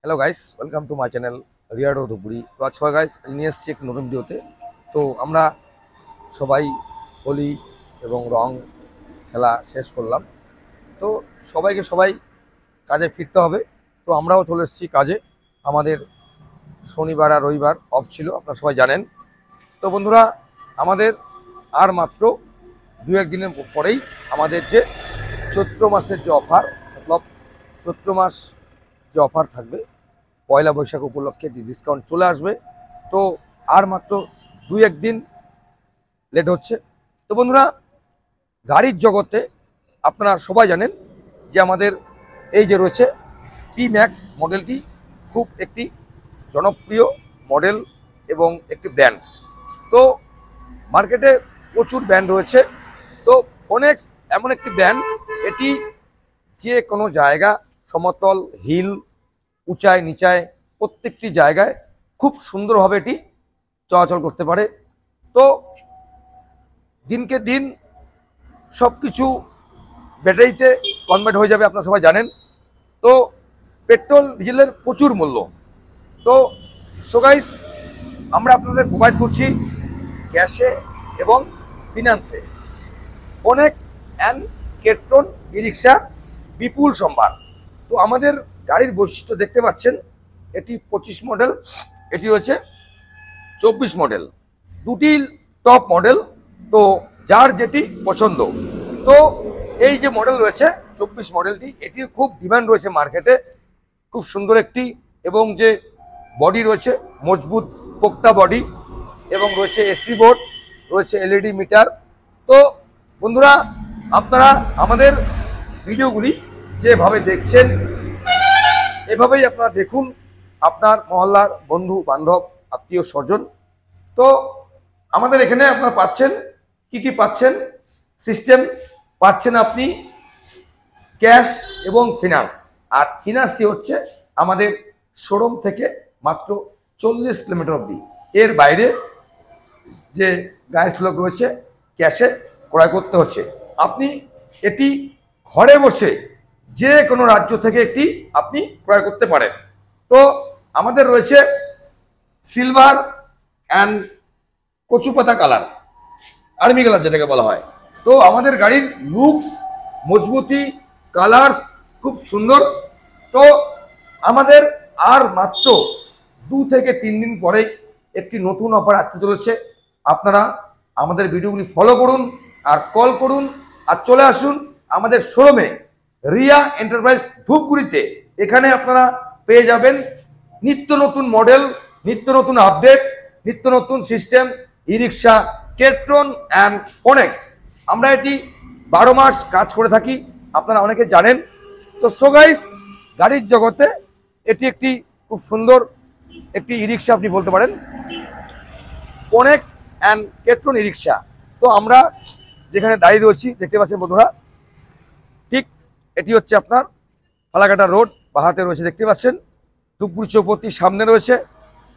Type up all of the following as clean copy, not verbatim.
Hello guys, welcome to my channel রিয়াডো ধুপুরি। তো আজকে গাইস নিয়ে এসেছি একটি নতুন ভিডিওতে। তো আমরা সবাই হোলি এবং রং খেলা শেষ করলাম। তো সবাই কাজে ফিরতে হবে। তো আমরাও চলে এসেছি কাজে। আমাদের শনিবার আর রবিবার অফ ছিল, আপনারা সবাই জানেন। তো বন্ধুরা, আমাদের আর মাত্র দু একদিনের পরেই আমাদের যে চৈত্র মাসের যে অফার, মতলব চৈত্র মাস যে অফার থাকবে, পয়লা বৈশাখ উপলক্ষে যে ডিসকাউন্ট চলে আসবে। তো আর মাত্র দুই একদিন লেট হচ্ছে। তো বন্ধুরা, গাড়ির জগতে আপনারা সবাই জানেন যে আমাদের এই যে রয়েছে পি ম্যাক্স মডেলটি খুব একটি জনপ্রিয় মডেল এবং একটি ব্র্যান্ড। তো মার্কেটে প্রচুর ব্র্যান্ড রয়েছে। তো ফোনেক্স এমন একটি ব্র্যান্ড, এটি যে কোনো জায়গা, সমতল, হিল, উঁচায় নিচায় প্রত্যেকটি জায়গায় খুব সুন্দরভাবে এটি চলাচল করতে পারে। তো দিনকে দিন সব কিছু ব্যাটারিতে কনভার্ট হয়ে যাবে, আপনারা সবাই জানেন। তো পেট্রোল ডিজেলের প্রচুর মূল্য। তো সো গাইস, আমরা আপনাদের প্রোভাইড করছি ক্যাশে এবং ফিনান্সে ফোনেক্স অ্যান্ড কেট্রন ই রিক্সা বিপুল সম্ভার। তো আমাদের গাড়ির বৈশিষ্ট্য দেখতে পাচ্ছেন, এটি 25 মডেল, এটি রয়েছে 24 মডেল, দুটি টপ মডেল। তো যার যেটি পছন্দ। তো এই যে মডেল রয়েছে 24 মডেলটি, এটির খুব ডিমান্ড রয়েছে মার্কেটে। খুব সুন্দর একটি এবং যে বডি রয়েছে মজবুত পোক্তা বডি, এবং রয়েছে এসি বোর্ড, রয়েছে এলইডি মিটার। তো বন্ধুরা, আপনারা আমাদের ভিডিওগুলি যেভাবে দেখছেন এভাবেই আপনারা দেখুন আপনার মহল্লার বন্ধু বান্ধব আত্মীয় স্বজন। তো আমাদের এখানে আপনারা পাচ্ছেন কি পাচ্ছেন, সিস্টেম পাচ্ছেন আপনি ক্যাশ এবং ফিনান্স। আর ফিনান্সটি হচ্ছে আমাদের শোরুম থেকে মাত্র 40 কিলোমিটার অবধি। এর বাইরে যে গাড়ি লোক রয়েছে ক্যাশে ক্রয় করতে হচ্ছে। আপনি এটি ঘরে বসে যে কোনো রাজ্য থেকে এটি আপনি ক্রয় করতে পারেন। তো আমাদের রয়েছে সিলভার অ্যান্ড কচুপাতা কালার, আর্মি কালার যেটাকে বলা হয়। তো আমাদের গাড়ির লুকস, মজবুতি, কালার্স খুব সুন্দর। তো আমাদের আর মাত্র 2 থেকে 3 দিন পরেই একটি নতুন অফার আসতে চলেছে। আপনারা আমাদের ভিডিওগুলি ফলো করুন আর কল করুন আর চলে আসুন আমাদের শোরুমে, রিয়া এন্টারপ্রাইজ ধূপগুড়িতে। এখানে আপনারা পেয়ে যাবেন নিত্য নতুন মডেল, নিত্য নতুন আপডেট, নিত্য নতুন সিস্টেম ই রিক্সা কেট্রন অ্যান্ড ফোনেক্স। আমরা এটি 12 মাস কাজ করে থাকি, আপনারা অনেকে জানেন। তো সো গাইস, গাড়ির জগতে এটি একটি খুব সুন্দর একটি ই রিক্সা আপনি বলতে পারেন, ফোনেক্স অ্যান্ড কেট্রন ই রিক্সা। তো আমরা যেখানে দাঁড়িয়ে রয়েছি দেখতে পাচ্ছেন বন্ধুরা, ঠিক এটি হচ্ছে আপনার ফালাকাটা রোড, বাহাতে রয়েছে দেখতে পাচ্ছেন, ধূপগুড়ি চৌপতির সামনে রয়েছে।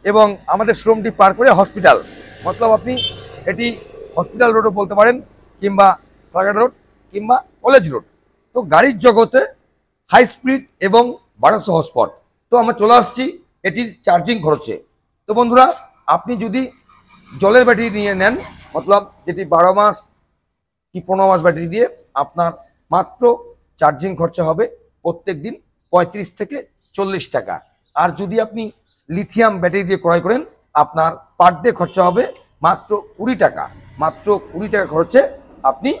এবং আমাদের শোরুমটি পার করে হসপিটাল, মতলব আপনি এটি হসপিটাল রোডও বলতে পারেন, কিংবা ফালাকাটা রোড, কিংবা কলেজ রোড। তো গাড়ির জগতে হাই স্পিড এবং 1200 হর্সপাওয়ার। তো আমরা চলে আসছি এটির চার্জিং খরচে। তো বন্ধুরা, আপনি যদি জলের ব্যাটারি নিয়ে নেন, মতলব যেটি 12 মাস কি 15 মাস ব্যাটারি দিয়ে, আপনার মাত্র চার্জিং খরচা হবে প্রত্যেক দিন 35 থেকে 40 টাকা। আর যদি আপনি লিথিয়াম ব্যাটারি দিয়ে ক্রয় করেন, আপনার পার ডে খরচা হবে মাত্র 20 টাকা। মাত্র 20 টাকা খরচে আপনি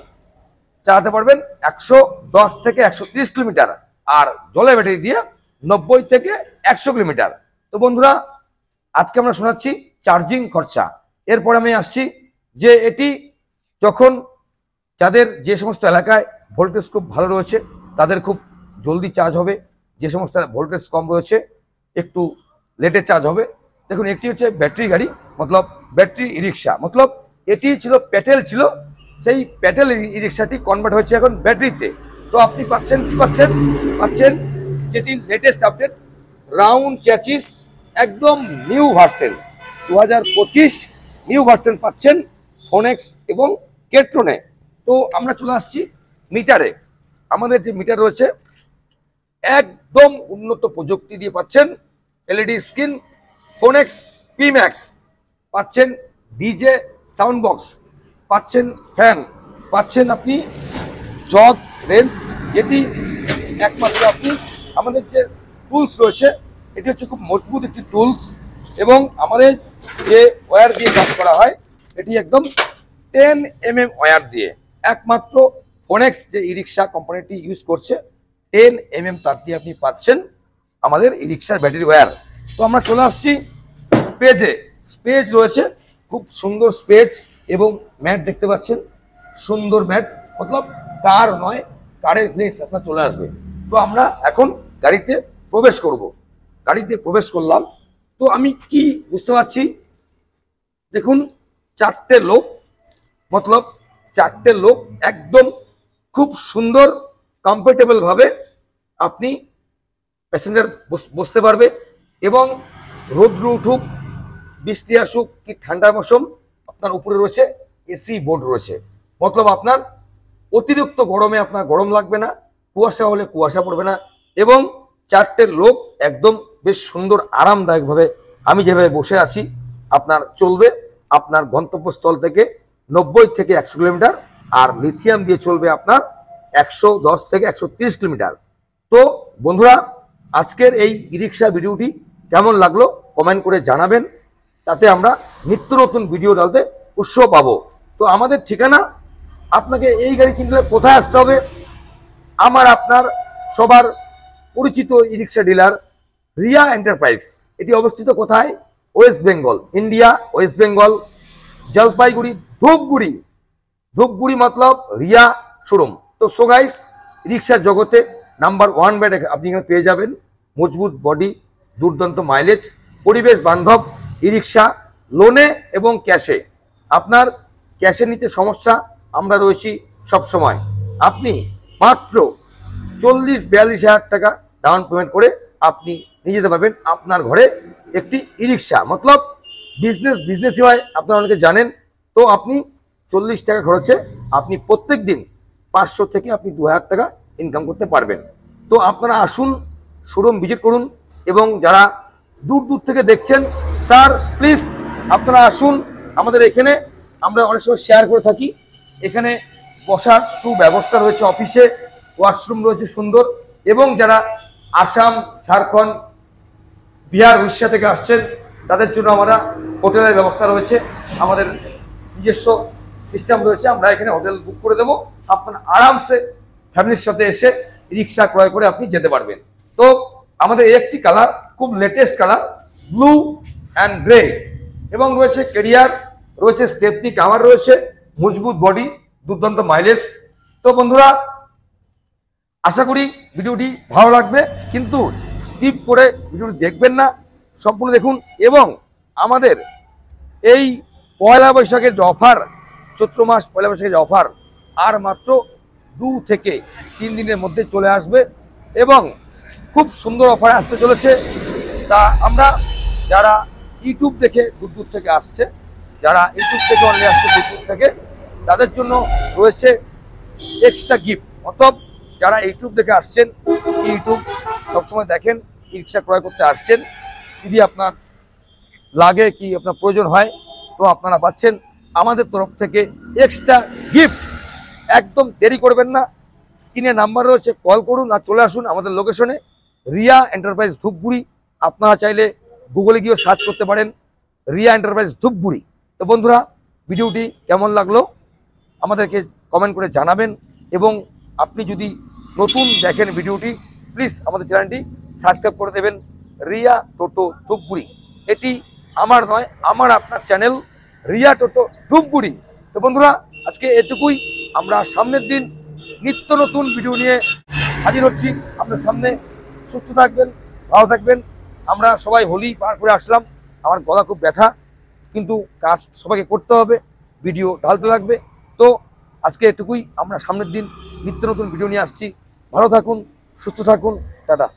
চালাতে পারবেন 110 থেকে 130 কিলোমিটার। আর জলের ব্যাটারি দিয়ে 90 থেকে 100 কিলোমিটার। তো বন্ধুরা, আজকে আমরা শোনাচ্ছি চার্জিং খরচা। এরপরে আমি আসছি যে এটি যখন যাদের যে সমস্ত এলাকায় ভোল্টেজ খুব ভালো রয়েছে তাদের খুব জলদি চার্জ হবে, যে সমস্ত ভোল্টেজ কম রয়েছে একটু লেটে চার্জ হবে। দেখুন, একটি হচ্ছে ব্যাটারি গাড়ি, মতলব ব্যাটারি ই রিক্সা, মতলব এটি ছিল প্যাটেল ছিল, সেই প্যাটেল ই রিক্সাটি কনভার্ট হয়েছে এখন ব্যাটারিতে। তো আপনি পাচ্ছেন কি পাচ্ছেন যেটি লেটেস্ট আপডেট, রাউন্ড চ্যাচিস, একদম নিউ ভার্সন 2025 নিউ ভার্সন পাচ্ছেন ফোনেক্স এবং কেট্রনে। তো আমরা চলে আসছি মিটারে। আমাদের যে মিটার রয়েছে একদম উন্নত প্রযুক্তি দিয়ে পাচ্ছেন LED screen, phonics P max, পাচ্ছেন ডিজে সাউন্ড বক্স, পাচ্ছেন ফ্যান, পাচ্ছেন আপনি জগ রেঞ্জ, যেটি একমাত্র আপনি আমাদের যে টুলস রয়েছে এটি হচ্ছে খুব মজবুত একটি টুলস, এবং আমাদের যে ওয়্যার দিয়ে কাজ করা হয় এটি একদম 10 mm ওয়্যার দিয়ে, একমাত্র ফোনেক্স যে ই রিক্সা কোম্পানিটি ইউজ করছে 10 mm তার দিয়ে আপনি পাচ্ছেন আমাদের ই রিক্সার ব্যাটারি ওয়্যার। তো আমরা চলে আসছি স্পেজে। স্পেজ রয়েছে, খুব সুন্দর স্পেজ এবং ম্যাট দেখতে পাচ্ছেন, সুন্দর ম্যাট, মতলব কার নয়, কারের ফ্লেক্স আপনার চলে আসবে। তো আমরা এখন গাড়িতে প্রবেশ করব। গাড়িতে প্রবেশ করলাম, তো আমি কি বুঝতে পারছি, দেখুন 4টে লোক, মতলব 4টে লোক একদম খুব সুন্দর কমফোর্টেবল ভাবে আপনি প্যাসেঞ্জার বসতে পারবে, এবং রোদ্র উঠুক, বৃষ্টি আসুক কি ঠান্ডার মৌসুম, আপনার উপরে রয়েছে এসি বোর্ড রয়েছে, মতলব আপনার অতিরিক্ত গরমে আপনার গরম লাগবে না, কুয়াশা হলে কুয়াশা পড়বে না, এবং 4টে লোক একদম বেশ সুন্দর আরামদায়কভাবে আমি যেভাবে বসে আছি আপনার চলবে আপনার গন্তব্যস্থল থেকে 90 থেকে 100 কিলোমিটার, আর লিথিয়াম দিয়ে চলবে আপনার 110 থেকে 130 কিলোমিটার। তো বন্ধুরা, আজকের এই ই রিক্সা ভিডিওটি কেমন লাগলো কমেন্ট করে জানাবেন, তাতে আমরা নিত্য নতুন ভিডিও ডালতে উৎসাহ পাবো। তো আমাদের ঠিকানা, আপনাকে এই গাড়ি কিনলে কোথায় আসতে হবে, আমার আপনার সবার পরিচিত e rickshaw dealer Riya enterprise. এটি অবস্থিত কোথায়? West Bengal, India, West Bengal, Jalpaiguri, Dhupguri. Dhupguri মতলব রিয়া শোরুম। তো সো গাইস, রিক্সার জগতে নাম্বার 1 ব্যাট আপনি এখানে পেয়ে যাবেন। মজবুত বডি, দুর্দান্ত মাইলেজ, পরিবেশ বান্ধব ই রিক্সা, লোনে এবং ক্যাশে। আপনার ক্যাশে নিতে সমস্যা, আমরা রয়েছি সবসময়। আপনি মাত্র 40-42 হাজার টাকা ডাউন পেমেন্ট করে আপনি নিয়ে যেতে পারবেন আপনার ঘরে একটি ই রিক্সা, মতলব বিজনেসই হয়, আপনারা অনেকে জানেন। তো আপনি 40 টাকা খরচে আপনি প্রত্যেক দিন 500 থেকে আপনি 2000 টাকা ইনকাম করতে পারবেন। তো আপনারা আসুন, শোরুম ভিজিট করুন, এবং যারা দূর দূর থেকে দেখছেন, স্যার প্লিজ আপনারা আসুন আমাদের এখানে। আমরা অনেক সময় শেয়ার করে থাকি, এখানে বসার সুব্যবস্থা রয়েছে, অফিসে ওয়াশরুম রয়েছে সুন্দর, এবং যারা আসাম, ঝাড়খণ্ড, বিহার, উড়িষ্যা থেকে আসছেন তাদের জন্য আমরা হোটেলের ব্যবস্থা রয়েছে, আমাদের নিজস্ব সিস্টেম রয়েছে, আমরা এখানে হোটেল বুক করে দেবো, আপনার আরামসে ফ্যামিলির সাথে এসে রিক্সা ক্রয় করে আপনি যেতে পারবেন। তো আমাদের এই একটি কালার, খুব latest colour, blue and grey, এবং রয়েছে কেরিয়ার, রয়েছে স্টেপনি কাভার, রয়েছে মজবুত বডি, দুর্দান্ত মাইলেজ। তো বন্ধুরা, আশা করি ভিডিওটি ভালো লাগবে, কিন্তু স্কিপ করে ভিডিওটি দেখবেন না, সম্পূর্ণ দেখুন। এবং আমাদের এই পয়লা বৈশাখের যে অফার, চৈত্র মাস পয়লা বৈশাখের যে অফার, আর মাত্র 2 থেকে 3 দিনের মধ্যে চলে আসবে, এবং খুব সুন্দর অফার আসতে চলেছে। তা আমরা যারা ইউটিউব দেখে দূর দূর থেকে আসছে, যারা ইউটিউব থেকে অনলি আসছে দূর দূর থেকে, তাদের জন্য রয়েছে এক্সট্রা গিফট। অতএব যারা ইউটিউব দেখে আসছেন, ইউটিউব সবসময় দেখেন, ই রিক্সা ক্রয় করতে আসছেন, যদি আপনার লাগে কি আপনার প্রয়োজন হয়, তো আপনারা পাচ্ছেন আমাদের তরফ থেকে এক্সট্রা গিফট। একদম দেরি করবেন না, স্ক্রিনে নাম্বার রয়েছে, কল করুন আর চলে আসুন আমাদের লোকেশনে, রিয়া এন্টারপ্রাইজ ধূপগুড়ি। আপনারা চাইলে গুগলে গিয়েও সার্চ করতে পারেন রিয়া এন্টারপ্রাইজ ধূপগুড়ি। তো বন্ধুরা, ভিডিওটি কেমন লাগলো আমাদেরকে কমেন্ট করে জানাবেন, এবং আপনি যদি নতুন দেখেন ভিডিওটি, প্লিজ আমাদের চ্যানেলটি সাবস্ক্রাইব করে দেবেন, রিয়া টোটো ধূপগুড়ি। এটি আমার নয়, আমার আপনার চ্যানেল রিয়া টোটো ধূপগুড়ি। তো বন্ধুরা, আজকে এটুকুই, আমরা সামনের দিন নিত্য নতুন ভিডিও নিয়ে হাজির হচ্ছি আপনার সামনে। সুস্থ থাকবেন, ভালো থাকবেন। আমরা সবাই হোলি পার করে আসলাম, আমার গলা খুব ব্যথা, কিন্তু কাজ সবাইকে করতে হবে, ভিডিও ঢালতে লাগবে। তো আজকে এটুকুই, আমরা সামনের দিন নিত্য নতুন ভিডিও নিয়ে আসছি। ভালো থাকুন, সুস্থ থাকুন, টাটা।